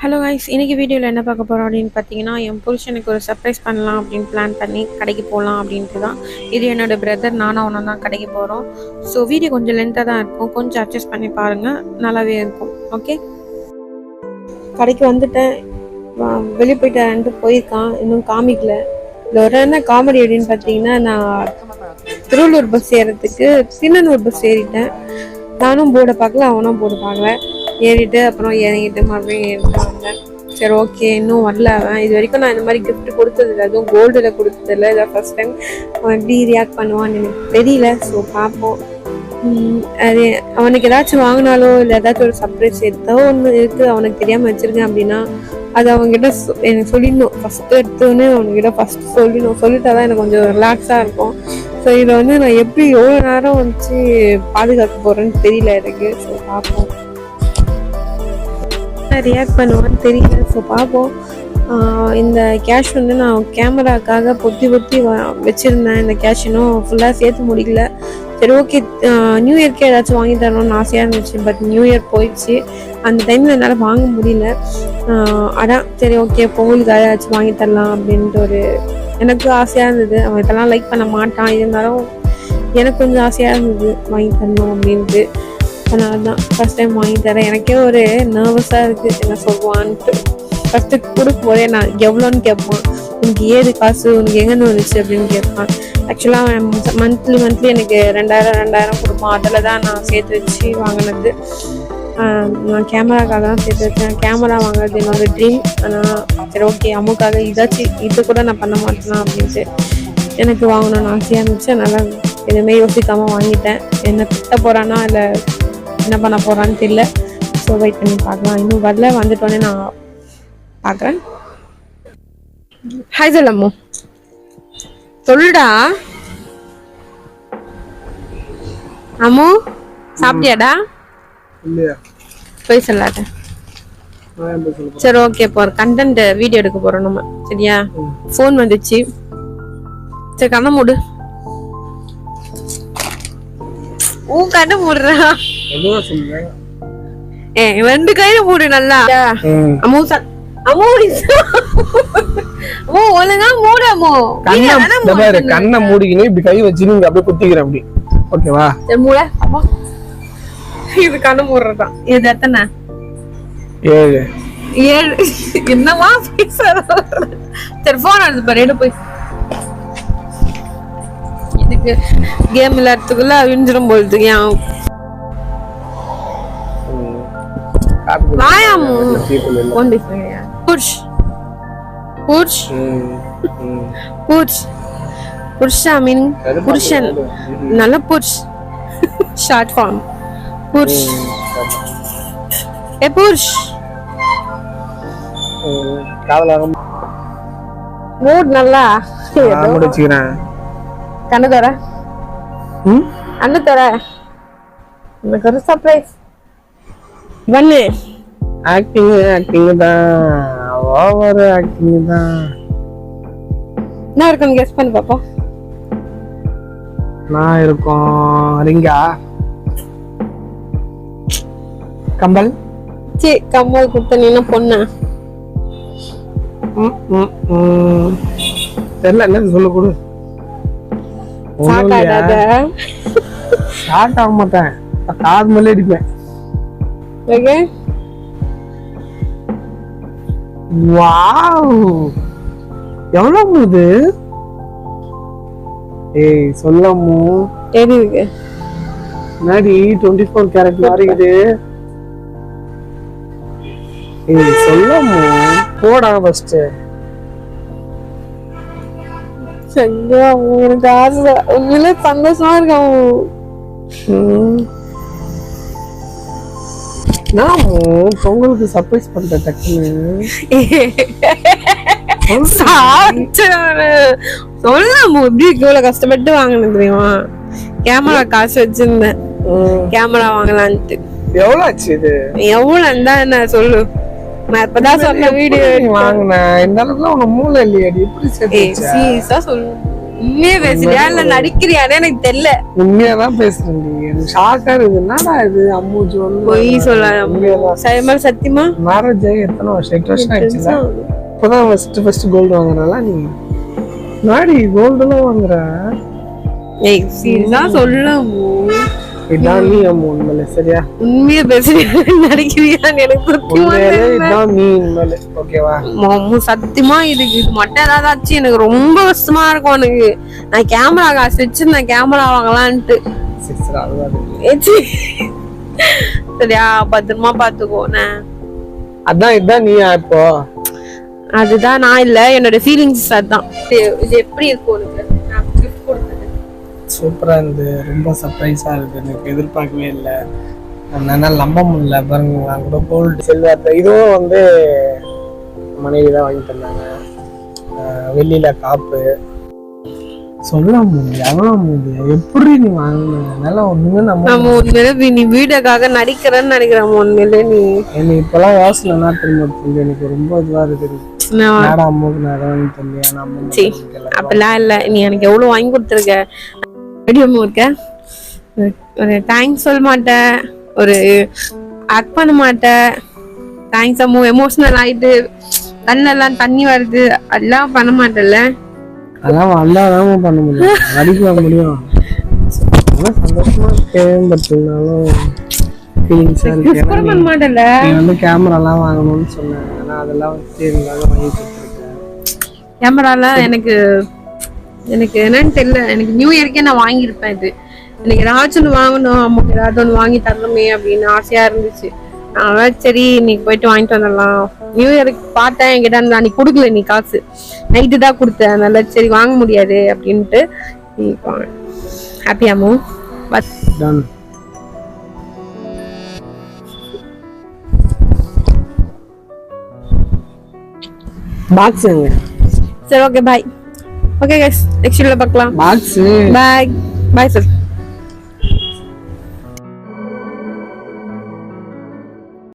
Hello guys, இன்றைக்கி வீடியோவில் என்ன பார்க்க போகிறோம் அப்படின்னு பார்த்தீங்கன்னா, என் புருஷனுக்கு ஒரு சர்ப்ரைஸ் பண்ணலாம் அப்படின்னு பிளான் பண்ணி கடைக்கு போகலாம் அப்படின்ட்டு தான். இது என்னோடய பிரதர், நானும் அவனும் தான் கடைக்கு போகிறோம். ஸோ வீடியோ கொஞ்சம் லென்த்தாக தான் இருக்கும், கொஞ்சம் அட்ஜஸ்ட் பண்ணி பாருங்கள், நல்லாவே இருக்கும். ஓகே, கடைக்கு வந்துட்டேன். வெளியே போயிட்டு போயிருக்கான், இன்னும் காமிக்கல. இதில் ஒரு என்ன காமெடி அப்படின்னு பார்த்தீங்கன்னா, நான் திருவள்ளூர் பஸ் ஏறதுக்கு சின்னனூர் பஸ் ஏறிட்டேன். நானும் போர்டை பார்க்கல, அவனும் போர்டு பார்க்கல. ஏறிட்டு அப்புறம் இறங்கிட்டு மறுபடியும் ஏறிட்டு வந்தேன். சரி, ஓகே, இன்னும் வரல அவன். இது வரைக்கும் நான் இந்த மாதிரி கிஃப்ட் கொடுத்ததில்லை, அதுவும் கோல்டில் கொடுத்ததில்லை. இதை ஃபர்ஸ்ட் டைம் அவன் எப்படி ரியாக்ட் பண்ணுவான்னு எனக்கு தெரியல. ஸோ பார்ப்போம். அது அவனுக்கு ஏதாச்சும் வாங்கினாலோ இல்லை ஏதாச்சும் ஒரு சர்ப்ரைஸ் ஏதோ ஒன்று இருக்குது அவனுக்கு தெரியாமல் வச்சுருக்கேன் அப்படின்னா அது அவங்ககிட்ட எனக்கு சொல்லிடணும். ஃபஸ்ட்டு எடுத்தோன்னே அவங்ககிட்ட ஃபஸ்ட்டு சொல்லிட்டா தான் எனக்கு கொஞ்சம் ரிலாக்ஸாக இருக்கும். ஸோ இதை நான் எப்படி எவ்வளோ நேரம் வச்சு பாதுகாக்க போகிறேன்னு தெரியல எனக்கு. ஸோ பார்ப்போம், ரியாக்ட் பண்ணுவான்னு தெரியல. ஸோ பார்ப்போம். இந்த கேஷ் நான் கேமராக்காக பொத்தி வச்சுருந்தேன். இந்த கேஷ் இன்னும் ஃபுல்லாக சேர்த்து முடியல. சரி, ஓகே, நியூ இயர்க்கே ஏதாச்சும் வாங்கி தரணும்னு ஆசையாக இருந்துச்சு. பட் நியூ இயர் போயிடுச்சு, அந்த டைமில் என்னால் வாங்க முடியல. அதான் சரி, ஓகே, பொங்கலுக்கு ஏதாச்சும் வாங்கி தரலாம் அப்படின்ட்டு எனக்கு ஆசையாக இருந்தது. அவன் இதெல்லாம் லைக் பண்ண மாட்டான், இருந்தாலும் எனக்கு கொஞ்சம் ஆசையாக இருந்தது வாங்கி தரணும் அப்படின்ட்டு. அதனால தான் ஃபஸ்ட் டைம் வாங்கி தரேன். எனக்கே ஒரு நர்வஸாக இருக்குது, என்ன சொல்லுவான்ட்டு. ஃபஸ்ட்டு கொடுக்கும் போதே நான் எவ்வளோன்னு கேட்பான். உனக்கு ஏது காசு, உனக்கு எங்கேருந்து வந்துச்சு அப்படின்னு கேட்பான். ஆக்சுவலாக மந்த்லி எனக்கு 2000 கொடுப்பான். அதில் தான் நான் சேர்த்து வச்சு வாங்கினது. நான் கேமராக்காக தான் சேர்த்து வச்சேன். கேமரா வாங்குறது என்னோட ட்ரீம். ஆனால் சரி, ஓகே, அம்மாக்காக இது கூட நான் பண்ண மாட்டேனா அப்படின்ட்டு எனக்கு வாங்கணும்னு ஆசையாக இருந்துச்சு. அதனால் எதுவுமே யோசிக்காமல் வாங்கிட்டேன். என்ன திட்ட போகிறானா இல்லை என்ன பண்ண போகிறான்னு தெரியல. ஸோ வெயிட் பண்ணி பார்க்கலாம். இன்னும் வரல, வந்துட்டோன்னே நான் பார்க்குறேன். ஹாய் சொல்லம்மோ, சொல்லுடா. அம்மோ, சாப்பிட்டியாடா? போய் சொல்லாத. சரி, ஓகே, இப்போ ஒரு கண்டென்ட் வீடியோ எடுக்க போகிறோம் நம்ம. சரியா? ஃபோன் வந்துச்சு. சரி, கண்ணை மூடு. கண்ணை மூடுறா. ரெண்டு கையில மூடு நல்லா. அம்மோ ஒழுங்கா மூடு. அம்மோ கண்ணை மூடிக்கினு இப்படி கை வச்சு நீங்க அப்படியே குத்திக்கிற அப்படி. ஓகேவா? மூட. அம்மா, இது கண்ணு மூடுறதுதான். இது எத்தனை? 7. என்னவா பேசுற? சரி, போன் எடுத்து பாரு, எடு போய். இதுக்கு கேம் விளையாடுறதுக்குள்ள விஞ்சிரும் போகுது. புருஷன் நல்ல புருஷ் ஷார்ட் ஃபார்ம் புருஷ். ஏ புருஷ், மூட் நல்லா முடிச்சுக்கிறேன். கண்ணு தர, அண்ணு தர, எனக்கு ஒரு சர்ப்ரைஸ் பண்ணு. ஆக்டிங் தான், ஓவர் ஆக்டிங் தான். என்ன இருக்குன்னு கெஸ் பண்ணி பாப்போம். நான் இருக்கோம் ரிங்கா, கம்பல். சரி, கம்பல் கொடுத்த நீ என்ன பொண்ணு? தெரியல, என்ன சொல்ல கொடு. ஷார்ட் ஆக மாட்டேன், காது மேலே அடிப்பேன். வாவ், எவ்வளவு இது? ஏய் சொல்லமு, தெரியுது நாடி 24 கேரட் மாறிக்குது. ஏய் சொல்லமு, போடா ஃபர்ஸ்ட். சரியா, உங்களுக்கு ஆசை, உண்மையிலே சந்தோஷமா இருக்கான். நான் பொங்கலுக்கு சர்ப்ரைஸ் பண்றேன் டக்குன்னு. சொல்லாம எப்படி இவ்வளவு கஷ்டப்பட்டு வாங்கினது தெரியுமா? கேமரா காசு வச்சிருந்தேன், கேமரா வாங்கலான்ட்டு. எவ்வளவு ஆச்சு இது? எவ்வளவு இருந்தா என்ன சொல்லு? நான் இப்பதான் சொன்ன வீடியோ வாங்கினேன். இந்த அளவுக்கு உங்க மூளை இல்லையா? எப்படி சீரியஸா சொல்லு. உண்மையே பேசுறியா இல்ல நடிக்கிறியான்னு எனக்கு தெரியல. உண்மையாதான் பேசுறேன். எனக்கு ஷாக்கா இருக்கு. என்னடா இது அம்மு ஜோன் பொய் சொல்லாத சத்தியமா. மேரேஜ் ஆகி எத்தனை வருஷம்? 8 வருஷம் ஆயிடுச்சுல. இப்பதான் ஃபர்ஸ்ட் கோல்டு வாங்குறனால நீ நாடி கோல்டுலாம் வாங்குற. ஏய் சீரியஸா சொல்ல இதான் நீ அம்மு உண்மையில சரியா? உண்மையா பேசுறியா நடிக்கிறியான்னு எனக்கு உண்மையிலே இதான் நீ உண்மையில ஓகேவா? சத்தியமா இதுக்கு இது மட்டும் ஏதாவது ஆச்சு எனக்கு ரொம்ப கஷ்டமா இருக்கும். எனக்கு நான் கேமரா காசு வச்சிருந்தேன் கேமரா வாங்கலான்ட்டு. சரியா பத்திரமா பாத்துக்கோ. அதான் இதான் நீயா இப்போ? அதுதான் நான் இல்ல என்னோட ஃபீலிங்ஸ். அதான் இது எப்படி இருக்கும் உனக்கு? நான் gift கொடுத்தது சூப்பரா இருந்து ரொம்ப சர்ப்ரைஸா இருக்கு. எனக்கு எதிர்பார்க்கவே இல்லை. என்னால் நம்ப முடியல. பாருங்க நான் கூட கோல்டு செல்வார்த்தை இதுவும் வந்து மனைவி தான் வாங்கி தந்தாங்க. வெள்ளியில காப்பு சொல்ல முடியும் அவ்வளோ முடியும். எப்படி நீ வாங்கினால ஒண்ணுமே நம்ம உண்மையிலே நீ வீடியோக்காக நடிக்கிறேன்னு நினைக்கிறேன். உண்மையிலே நீ எனக்கு இப்பெல்லாம் யோசனை என்ன தெரியுமா? எனக்கு ரொம்ப இதுவா இருக்கு. அம்மாவுக்கு நான் வாங்கி தந்தேன். அப்படிலாம் இல்ல. நீ எனக்கு எவ்வளவு வாங்கி கொடுத்துருக்க. வீடியோமும் இருக்க. ஒரு தேங்க்ஸ் சொல்ல மாட்டேன். ஒரு ஆக்ட் பண்ண மாட்டேன். தேங்க்ஸ் அம்மு எமோஷனல் ஆயிட்டு கண்ணெல்லாம் தண்ணி வருது அதெல்லாம் பண்ண மாட்டேன்ல. அதான் அல்லாதான் பண்ண முடியும். நடிக்க முடியும். சந்தோஷமா இருக்கேன். பட் இருந்தாலும் ஃபீலிங்ஸா இருக்கு. பண்ண மாட்டேன்ல. நீ வந்து கேமராலாம் வாங்கணும்னு சொன்னேன். ஆனா அதெல்லாம் வச்சு இருந்தாலும் வாங்கி கொடுத்துருக்கேன். கேமராலாம் எனக்கு என்னன்னு தெரியல. எனக்கு நியூ இயர்க்கே நான் வாங்கியிருப்பேன். இது எனக்கு ஏதாச்சும் ஒன்று வாங்கணும் அம்மாக்கு ஏதாவது ஒன்று வாங்கி தரணுமே அப்படின்னு ஆசையா இருந்துச்சு. அதான் சரி இன்னைக்கு போயிட்டு வாங்கிட்டு வந்துடலாம். நியூ இயருக்கு பார்த்தேன் என்கிட்ட இருந்தா நீ கொடுக்கல. நீ காசு நைட்டு தான் கொடுத்தேன். அதனால சரி வாங்க முடியாது அப்படின்ட்டு ஹாப்பியாமோ பஸ் டன். பாக்ஸ் எங்க? சரி okay bye. Okay guys next வீடியோல பார்க்கலாம். பாக்ஸ் பாய் பாய் சார்.